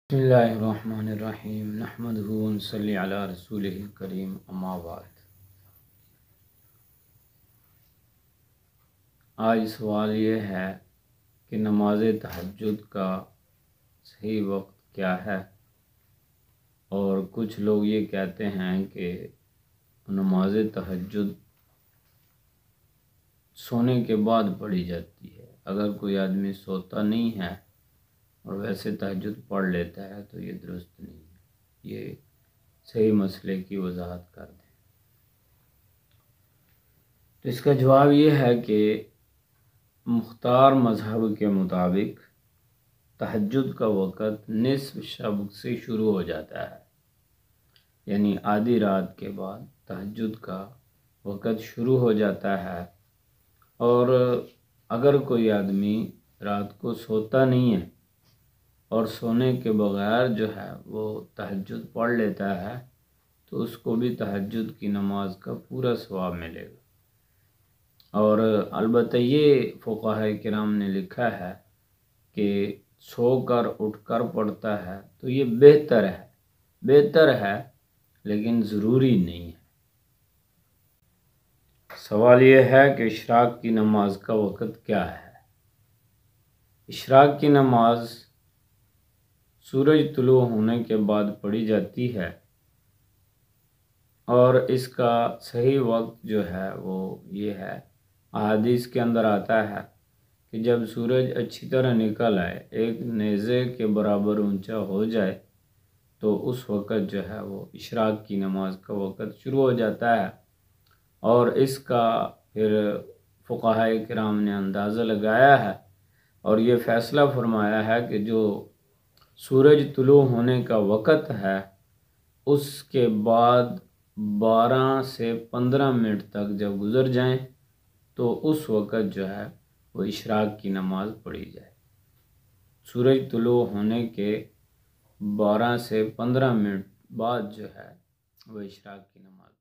بسم اللہ الرحمن الرحیم نحمدہ و نصلی علی رسولہ الکریم اما بعد۔ آج سوال یہ ہے کہ نماز تہجد کا صحیح وقت کیا ہے، اور کچھ لوگ یہ کہتے ہیں کہ نماز تہجد سونے کے بعد پڑھی جاتی ہے۔ اگر کوئی آدمی سوتا نہیں ہے اور ویسے تہجد پڑھ لیتا ہے تو یہ درست نہیں ہے۔ یہ صحیح مسئلے کی وضاحت کر دیں۔ تو اس کا جواب یہ ہے کہ مختار مذہب کے مطابق تہجد کا وقت نصف شب سے شروع ہو جاتا ہے، یعنی آدھی رات کے بعد تہجد کا وقت شروع ہو جاتا ہے۔ اور اگر کوئی آدمی رات کو سوتا نہیں ہے اور سونے کے بغیر جو ہے وہ تہجد پڑھ لیتا ہے تو اس کو بھی تہجد کی نماز کا پورا ثواب ملے گا۔ اور البتہ یہ فقہاء کرام نے لکھا ہے کہ سو کر اٹھ کر پڑھتا ہے تو یہ بہتر ہے لیکن ضروری نہیں ہے۔ سوال یہ ہے کہ اشراق کی نماز کا وقت کیا ہے؟ اشراق کی نماز سورج طلوع ہونے کے بعد پڑھی جاتی ہے، اور اس کا صحیح وقت جو ہے وہ یہ ہے، احادیث کے اندر آتا ہے کہ جب سورج اچھی طرح نکل آئے، ایک نیزے کے برابر اونچا ہو جائے، تو اس وقت جو ہے وہ اشراق کی نماز کا وقت شروع ہو جاتا ہے۔ اور اس کا پھر فقہاء کرام نے اندازہ لگایا ہے اور یہ فیصلہ فرمایا ہے کہ جو سورج طلوع ہونے کا وقت ہے اس کے بعد 12 سے 15 منٹ تک جب گزر جائیں تو اس وقت جو ہے وہ اشراق کی نماز پڑھی جائے۔ سورج طلوع ہونے کے 12 سے 15 منٹ بعد جو ہے وہ اشراق کی نماز